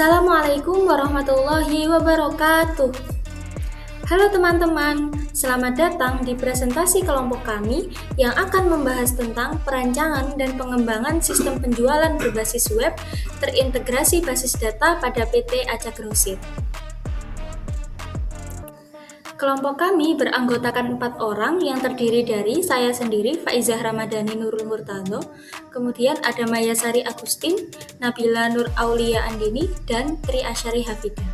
Assalamualaikum warahmatullahi wabarakatuh. Halo teman-teman, selamat datang di presentasi kelompok kami yang akan membahas tentang perancangan dan pengembangan sistem penjualan berbasis web terintegrasi basis data pada PT Acak Grosir. Kelompok kami beranggotakan 4 orang yang terdiri dari saya sendiri, Faizah Ramadhani Nurul Murtado, kemudian ada Maya Sari Agustin, Nabila Nur Aulia Andini, dan Tri Asyari Hafidah.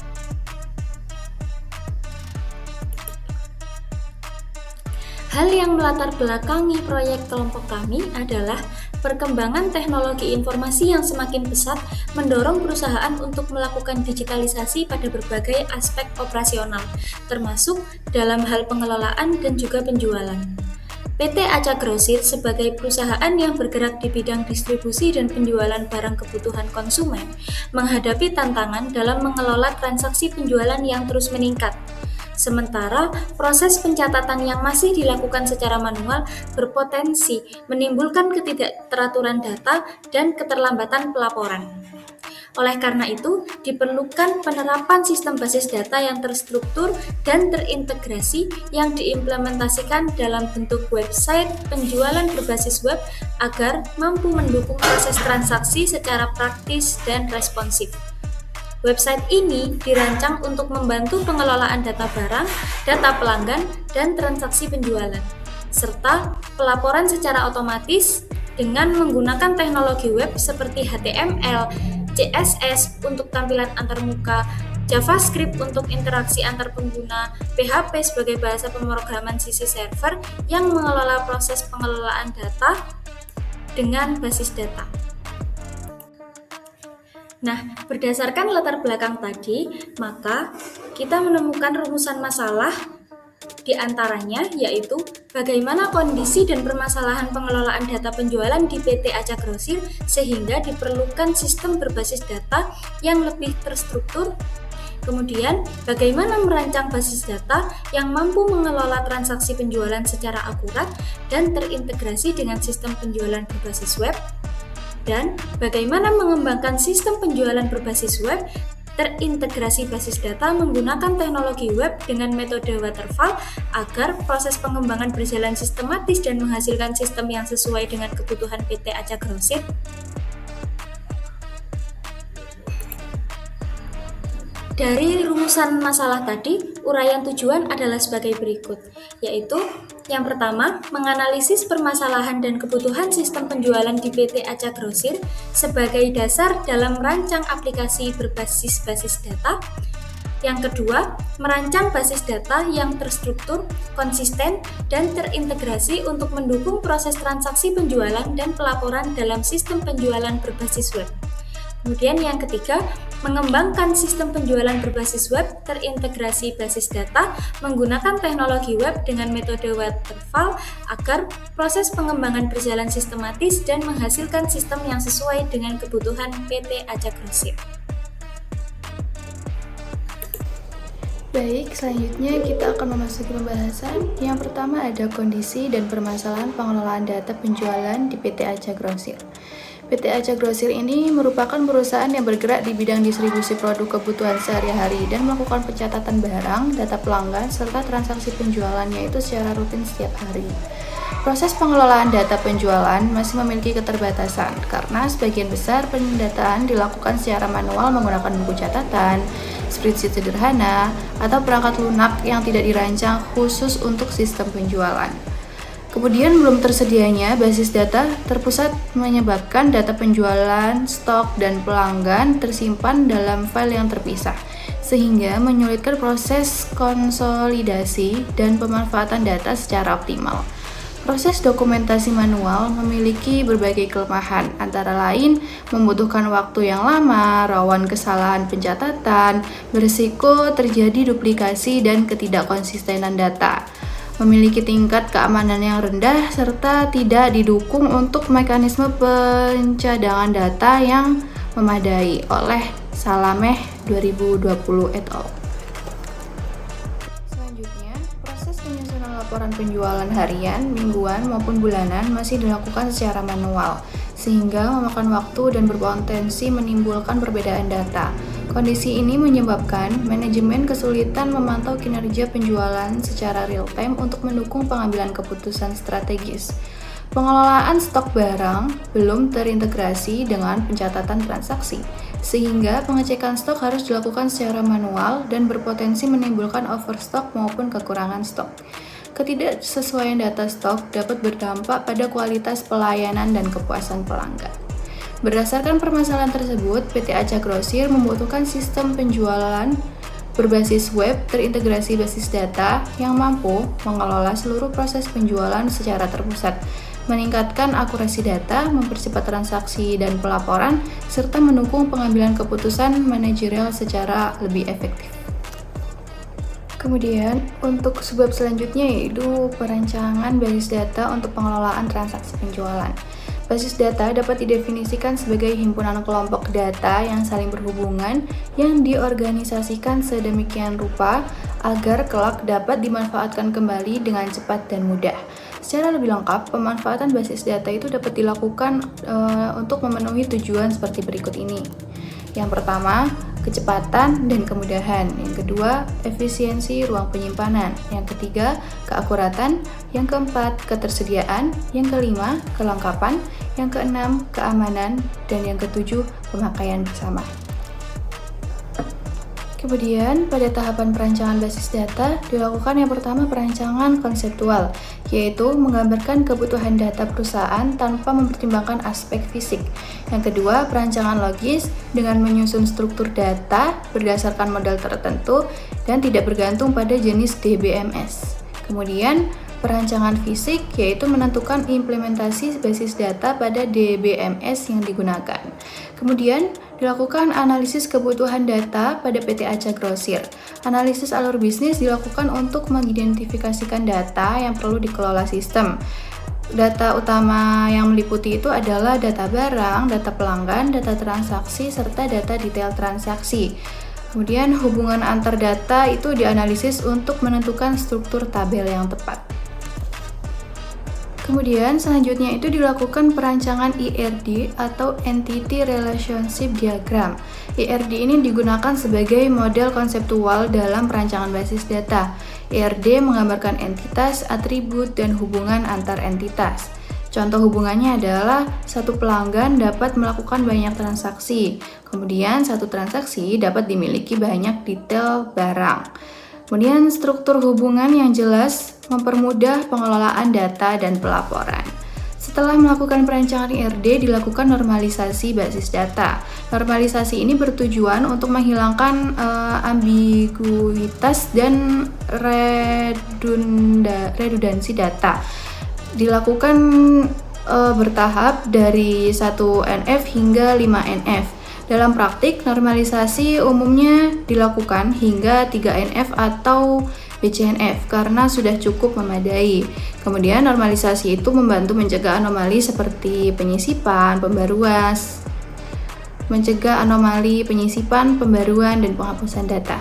Hal yang melatar belakangi proyek kelompok kami adalah perkembangan teknologi informasi yang semakin pesat mendorong perusahaan untuk melakukan digitalisasi pada berbagai aspek operasional, termasuk dalam hal pengelolaan dan juga penjualan. PT Acak Grosir sebagai perusahaan yang bergerak di bidang distribusi dan penjualan barang kebutuhan konsumen menghadapi tantangan dalam mengelola transaksi penjualan yang terus meningkat. Sementara proses pencatatan yang masih dilakukan secara manual berpotensi menimbulkan ketidakteraturan data dan keterlambatan pelaporan. Oleh karena itu, diperlukan penerapan sistem basis data yang terstruktur dan terintegrasi yang diimplementasikan dalam bentuk website penjualan berbasis web agar mampu mendukung proses transaksi secara praktis dan responsif. Website ini dirancang untuk membantu pengelolaan data barang, data pelanggan, dan transaksi penjualan, serta pelaporan secara otomatis dengan menggunakan teknologi web seperti HTML, CSS untuk tampilan antarmuka, JavaScript untuk interaksi antar pengguna, PHP sebagai bahasa pemrograman sisi server yang mengelola proses pengelolaan data dengan basis data. Nah, berdasarkan latar belakang tadi, maka kita menemukan rumusan masalah di antaranya yaitu bagaimana kondisi dan permasalahan pengelolaan data penjualan di PT Acak Grosir sehingga diperlukan sistem berbasis data yang lebih terstruktur. Kemudian, bagaimana merancang basis data yang mampu mengelola transaksi penjualan secara akurat dan terintegrasi dengan sistem penjualan berbasis web. Dan bagaimana mengembangkan sistem penjualan berbasis web terintegrasi basis data menggunakan teknologi web dengan metode waterfall agar proses pengembangan berjalan sistematis dan menghasilkan sistem yang sesuai dengan kebutuhan PT Acak Grosir. Dari rumusan masalah tadi, uraian tujuan adalah sebagai berikut, yaitu yang pertama, menganalisis permasalahan dan kebutuhan sistem penjualan di PT Acak Grosir sebagai dasar dalam merancang aplikasi berbasis basis data. Yang kedua, merancang basis data yang terstruktur, konsisten, dan terintegrasi untuk mendukung proses transaksi penjualan dan pelaporan dalam sistem penjualan berbasis web. Kemudian yang ketiga, mengembangkan sistem penjualan berbasis web terintegrasi basis data menggunakan teknologi web dengan metode waterfall agar proses pengembangan berjalan sistematis dan menghasilkan sistem yang sesuai dengan kebutuhan PT Acak Grosir. Baik, selanjutnya kita akan memasuki pembahasan. Yang pertama ada kondisi dan permasalahan pengelolaan data penjualan di PT Acak Grosir. PT Acak Grosir ini merupakan perusahaan yang bergerak di bidang distribusi produk kebutuhan sehari-hari dan melakukan pencatatan barang, data pelanggan, serta transaksi penjualannya itu secara rutin setiap hari. Proses pengelolaan data penjualan masih memiliki keterbatasan karena sebagian besar pendataan dilakukan secara manual menggunakan buku catatan, spreadsheet sederhana, atau perangkat lunak yang tidak dirancang khusus untuk sistem penjualan. Kemudian belum tersedianya basis data terpusat menyebabkan data penjualan, stok, dan pelanggan tersimpan dalam file yang terpisah, sehingga menyulitkan proses konsolidasi dan pemanfaatan data secara optimal. Proses dokumentasi manual memiliki berbagai kelemahan, antara lain membutuhkan waktu yang lama, rawan kesalahan pencatatan, berisiko terjadi duplikasi dan ketidakkonsistenan data, memiliki tingkat keamanan yang rendah, serta tidak didukung untuk mekanisme pencadangan data yang memadai oleh Salameh 2020 et al. Selanjutnya, proses penyusunan laporan penjualan harian, mingguan, maupun bulanan masih dilakukan secara manual, sehingga memakan waktu dan berpotensi menimbulkan perbedaan data. Kondisi ini menyebabkan manajemen kesulitan memantau kinerja penjualan secara real-time untuk mendukung pengambilan keputusan strategis. Pengelolaan stok barang belum terintegrasi dengan pencatatan transaksi, sehingga pengecekan stok harus dilakukan secara manual dan berpotensi menimbulkan overstock maupun kekurangan stok. Ketidaksesuaian data stok dapat berdampak pada kualitas pelayanan dan kepuasan pelanggan. Berdasarkan permasalahan tersebut, PT Aca Grosir membutuhkan sistem penjualan berbasis web terintegrasi basis data yang mampu mengelola seluruh proses penjualan secara terpusat, meningkatkan akurasi data, mempercepat transaksi dan pelaporan, serta mendukung pengambilan keputusan manajerial secara lebih efektif. Kemudian, untuk sebab selanjutnya yaitu perancangan basis data untuk pengelolaan transaksi penjualan. Basis data dapat didefinisikan sebagai himpunan kelompok data yang saling berhubungan yang diorganisasikan sedemikian rupa agar kelak dapat dimanfaatkan kembali dengan cepat dan mudah. Secara lebih lengkap, pemanfaatan basis data itu dapat dilakukan untuk memenuhi tujuan seperti berikut ini. Yang pertama, kecepatan dan kemudahan. Yang kedua, efisiensi ruang penyimpanan. Yang ketiga, keakuratan. Yang keempat, ketersediaan. Yang kelima, kelengkapan. Yang keenam, keamanan. Dan yang ketujuh, pemakaian bersama. Kemudian, pada tahapan perancangan basis data, dilakukan yang pertama perancangan konseptual, yaitu menggambarkan kebutuhan data perusahaan tanpa mempertimbangkan aspek fisik. Yang kedua, perancangan logis dengan menyusun struktur data berdasarkan model tertentu dan tidak bergantung pada jenis DBMS. Kemudian, perancangan fisik yaitu menentukan implementasi basis data pada DBMS yang digunakan. Kemudian, dilakukan analisis kebutuhan data pada PT Aca Grosir. Analisis alur bisnis dilakukan untuk mengidentifikasikan data yang perlu dikelola sistem. Data utama yang meliputi itu adalah data barang, data pelanggan, data transaksi, serta data detail transaksi. Kemudian hubungan antar data itu dianalisis untuk menentukan struktur tabel yang tepat. Kemudian selanjutnya itu dilakukan perancangan IRD atau Entity Relationship Diagram. IRD ini digunakan sebagai model konseptual dalam perancangan basis data. IRD menggambarkan entitas, atribut, dan hubungan antar entitas. Contoh hubungannya adalah satu pelanggan dapat melakukan banyak transaksi, kemudian satu transaksi dapat dimiliki banyak detail barang. Kemudian struktur hubungan yang jelas mempermudah pengelolaan data dan pelaporan. Setelah melakukan perancangan IRD, dilakukan normalisasi basis data. Normalisasi ini bertujuan untuk menghilangkan ambiguitas dan redundansi data. Dilakukan bertahap dari 1 NF hingga 5 NF. Dalam praktik, normalisasi umumnya dilakukan hingga 3 NF atau BCNF karena sudah cukup memadai. Kemudian normalisasi itu membantu mencegah anomali seperti penyisipan, pembaruan, dan penghapusan data.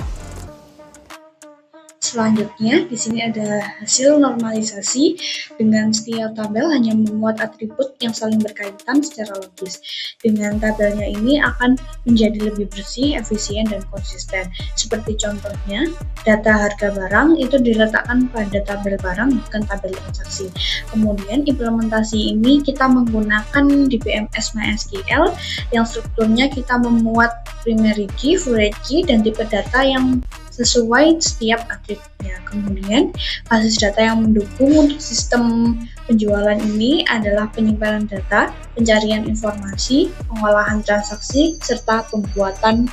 Selanjutnya, di sini ada hasil normalisasi dengan setiap tabel hanya memuat atribut yang saling berkaitan secara logis. Dengan tabelnya ini akan menjadi lebih bersih, efisien, dan konsisten. Seperti contohnya, data harga barang itu diletakkan pada tabel barang, bukan tabel transaksi. Kemudian, implementasi ini kita menggunakan DBMS MySQL yang strukturnya kita memuat primary key, fluid key, dan tipe data yang sesuai setiap atributnya. Kemudian, basis data yang mendukung untuk sistem penjualan ini adalah penyimpanan data, pencarian informasi, pengolahan transaksi, serta pembuatan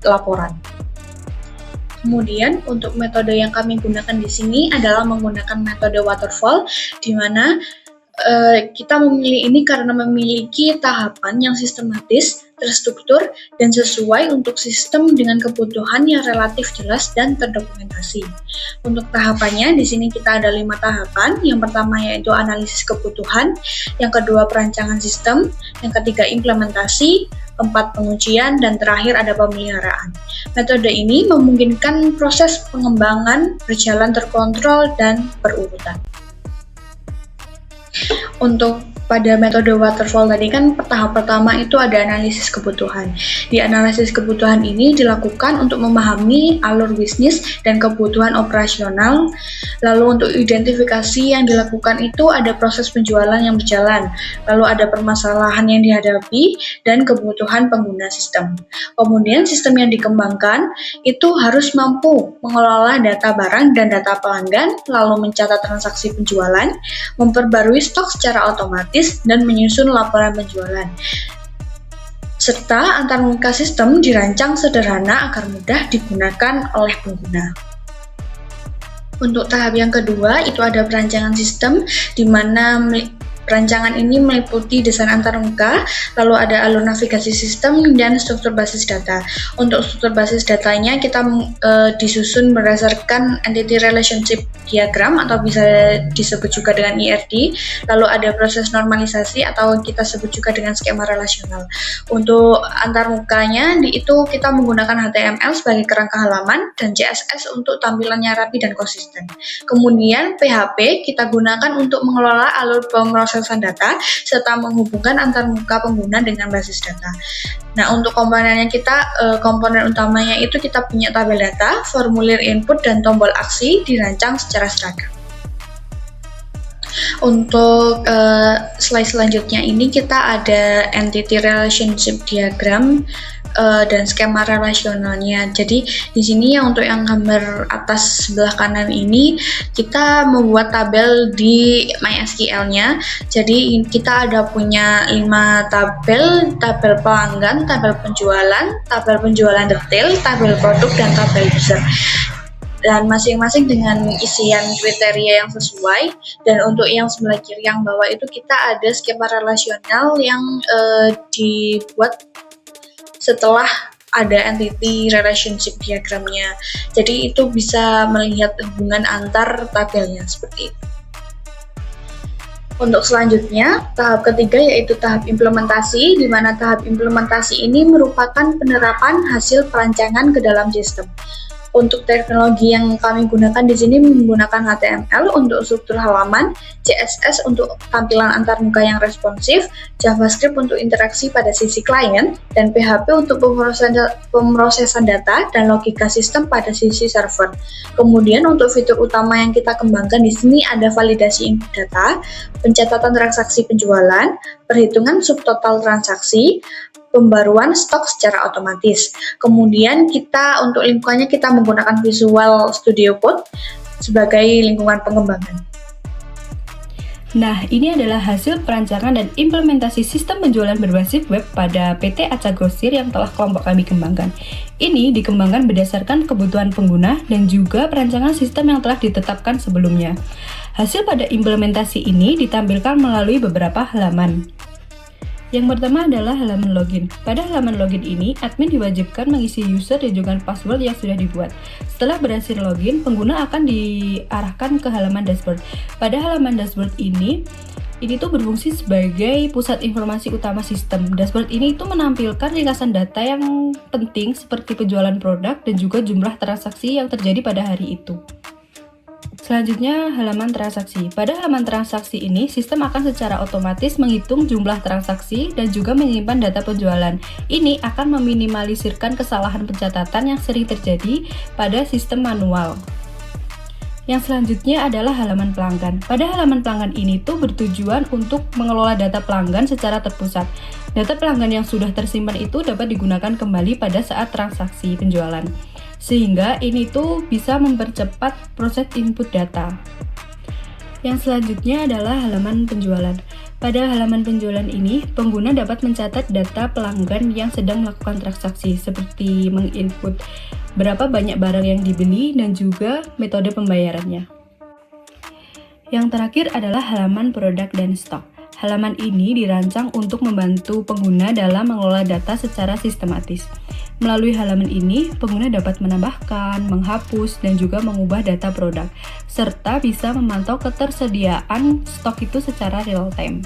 laporan. Kemudian, untuk metode yang kami gunakan di sini adalah menggunakan metode waterfall, di mana kita memilih ini karena memiliki tahapan yang sistematis, terstruktur, dan sesuai untuk sistem dengan kebutuhan yang relatif jelas dan terdokumentasi. Untuk tahapannya, di sini kita ada 5 tahapan. Yang pertama yaitu analisis kebutuhan, yang kedua perancangan sistem, yang ketiga implementasi, keempat pengujian, dan terakhir ada pemeliharaan. Metode ini memungkinkan proses pengembangan berjalan terkontrol dan berurutan. Untuk Pada metode waterfall tadi kan tahap pertama itu ada analisis kebutuhan. Di analisis kebutuhan ini dilakukan untuk memahami alur bisnis dan kebutuhan operasional. Lalu untuk identifikasi yang dilakukan itu ada proses penjualan yang berjalan, lalu ada permasalahan yang dihadapi dan kebutuhan pengguna sistem. Kemudian sistem yang dikembangkan itu harus mampu mengelola data barang dan data pelanggan, lalu mencatat transaksi penjualan, memperbarui stok secara otomatis, dan menyusun laporan penjualan. Serta antarmuka sistem dirancang sederhana agar mudah digunakan oleh pengguna. Untuk tahap yang kedua itu ada perancangan sistem, di mana perancangan ini meliputi desain antarmuka, lalu ada alur navigasi sistem dan struktur basis data. Untuk struktur basis datanya kita disusun berdasarkan entity relationship diagram atau bisa disebut juga dengan ERD. Lalu ada proses normalisasi atau kita sebut juga dengan skema relasional. Untuk antarmukanya itu kita menggunakan HTML sebagai kerangka halaman dan CSS untuk tampilannya rapi dan konsisten. Kemudian PHP kita gunakan untuk mengelola alur pemrosesan data serta menghubungkan antarmuka pengguna dengan basis data. Nah, untuk komponennya komponen utamanya itu kita punya tabel data, formulir input, dan tombol aksi dirancang secara seragam. Untuk slide selanjutnya ini kita ada entity relationship diagram dan skema relasionalnya. Jadi di sini untuk yang gambar atas sebelah kanan ini kita membuat tabel di MySQL-nya. Jadi kita ada punya 5 tabel pelanggan, tabel penjualan detail, tabel produk, dan tabel user. Dan masing-masing dengan isian kriteria yang sesuai. Dan untuk yang sebelah kiri yang bawah itu kita ada skema relasional yang dibuat setelah ada entity relationship diagramnya. Jadi itu bisa melihat hubungan antar tabelnya seperti itu. Untuk selanjutnya, tahap ketiga yaitu tahap implementasi, di mana tahap implementasi ini merupakan penerapan hasil perancangan ke dalam sistem. Untuk teknologi yang kami gunakan di sini menggunakan HTML untuk struktur halaman, CSS untuk tampilan antarmuka yang responsif, JavaScript untuk interaksi pada sisi klien, dan PHP untuk pemrosesan data dan logika sistem pada sisi server. Kemudian untuk fitur utama yang kita kembangkan di sini ada validasi input data, pencatatan transaksi penjualan, perhitungan subtotal transaksi, pembaruan stok secara otomatis. Kemudian untuk lingkungannya kita menggunakan Visual Studio Code sebagai lingkungan pengembangan. Nah, ini adalah hasil perancangan dan implementasi sistem penjualan berbasis web pada PT Aca Grosir yang telah kelompok kami kembangkan. Ini dikembangkan berdasarkan kebutuhan pengguna dan juga perancangan sistem yang telah ditetapkan sebelumnya. Hasil pada implementasi ini ditampilkan melalui beberapa halaman. Yang pertama adalah halaman login. Pada halaman login ini, admin diwajibkan mengisi user dan juga password yang sudah dibuat. Setelah berhasil login, pengguna akan diarahkan ke halaman dashboard. Pada halaman dashboard ini tuh berfungsi sebagai pusat informasi utama sistem. Dashboard ini itu menampilkan ringkasan data yang penting seperti penjualan produk dan juga jumlah transaksi yang terjadi pada hari itu. Selanjutnya, halaman transaksi. Pada halaman transaksi ini, sistem akan secara otomatis menghitung jumlah transaksi dan juga menyimpan data penjualan. Ini akan meminimalisirkan kesalahan pencatatan yang sering terjadi pada sistem manual. Yang selanjutnya adalah halaman pelanggan. Pada halaman pelanggan ini tuh bertujuan untuk mengelola data pelanggan secara terpusat. Data pelanggan yang sudah tersimpan itu dapat digunakan kembali pada saat transaksi penjualan. Sehingga ini tuh bisa mempercepat proses input data. Yang selanjutnya adalah halaman penjualan. Pada halaman penjualan ini, pengguna dapat mencatat data pelanggan yang sedang melakukan transaksi, seperti menginput berapa banyak barang yang dibeli dan juga metode pembayarannya. Yang terakhir adalah halaman produk dan stok. Halaman ini dirancang untuk membantu pengguna dalam mengelola data secara sistematis. Melalui halaman ini, pengguna dapat menambahkan, menghapus, dan juga mengubah data produk, serta bisa memantau ketersediaan stok itu secara real time.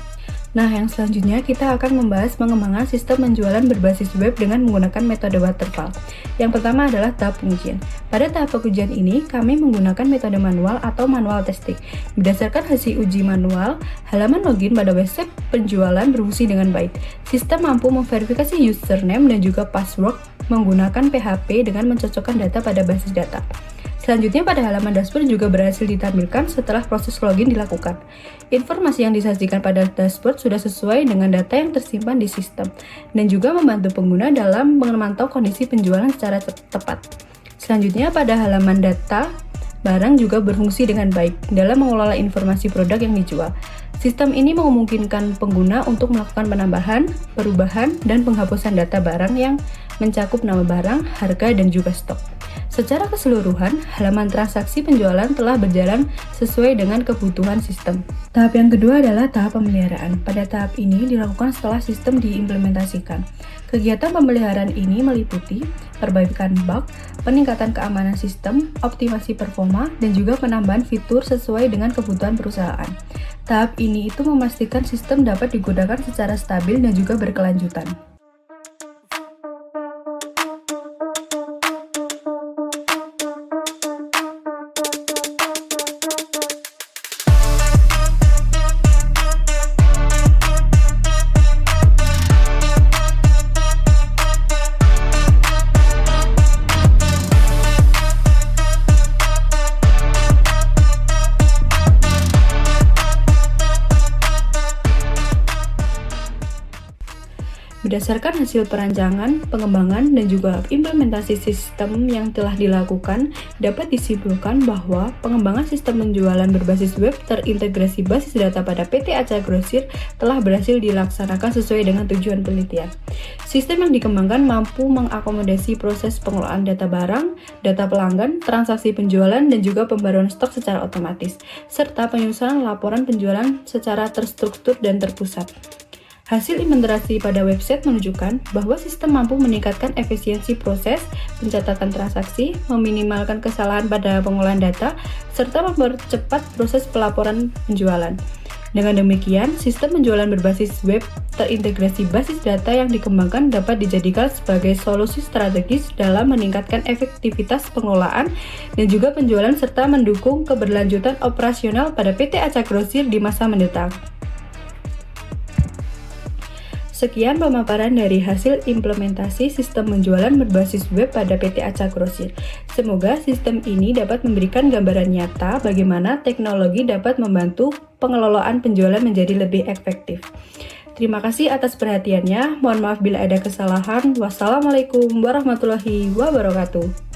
Nah, yang selanjutnya kita akan membahas pengembangan sistem penjualan berbasis web dengan menggunakan metode waterfall. Yang pertama adalah tahap pengujian. Pada tahap pengujian ini, kami menggunakan metode manual atau manual testing. Berdasarkan hasil uji manual, halaman login pada website penjualan berfungsi dengan baik. Sistem mampu memverifikasi username dan juga password menggunakan PHP dengan mencocokkan data pada basis data. Selanjutnya pada halaman dashboard juga berhasil ditampilkan setelah proses login dilakukan. Informasi yang disajikan pada dashboard sudah sesuai dengan data yang tersimpan di sistem dan juga membantu pengguna dalam memantau kondisi penjualan secara tepat. Selanjutnya pada halaman data, barang juga berfungsi dengan baik dalam mengelola informasi produk yang dijual. Sistem ini memungkinkan pengguna untuk melakukan penambahan, perubahan, dan penghapusan data barang yang mencakup nama barang, harga, dan juga stok. Secara keseluruhan, halaman transaksi penjualan telah berjalan sesuai dengan kebutuhan sistem. Tahap yang kedua adalah tahap pemeliharaan. Pada tahap ini dilakukan setelah sistem diimplementasikan. Kegiatan pemeliharaan ini meliputi perbaikan bug, peningkatan keamanan sistem, optimasi performa, dan juga penambahan fitur sesuai dengan kebutuhan perusahaan. Tahap ini itu memastikan sistem dapat digunakan secara stabil dan juga berkelanjutan. Berdasarkan hasil perancangan, pengembangan, dan juga implementasi sistem yang telah dilakukan, dapat disimpulkan bahwa pengembangan sistem penjualan berbasis web terintegrasi basis data pada PT Aca Grosir telah berhasil dilaksanakan sesuai dengan tujuan penelitian. Sistem yang dikembangkan mampu mengakomodasi proses pengelolaan data barang, data pelanggan, transaksi penjualan, dan juga pembaruan stok secara otomatis, serta penyusunan laporan penjualan secara terstruktur dan terpusat. Hasil implementasi pada website menunjukkan bahwa sistem mampu meningkatkan efisiensi proses pencatatan transaksi, meminimalkan kesalahan pada pengolahan data, serta mempercepat proses pelaporan penjualan. Dengan demikian, sistem penjualan berbasis web terintegrasi basis data yang dikembangkan dapat dijadikan sebagai solusi strategis dalam meningkatkan efektivitas pengelolaan dan juga penjualan serta mendukung keberlanjutan operasional pada PT Aca Grosir di masa mendatang. Sekian pemaparan dari hasil implementasi sistem penjualan berbasis web pada PT Aca Grosir. Semoga sistem ini dapat memberikan gambaran nyata bagaimana teknologi dapat membantu pengelolaan penjualan menjadi lebih efektif. Terima kasih atas perhatiannya. Mohon maaf bila ada kesalahan. Wassalamualaikum warahmatullahi wabarakatuh.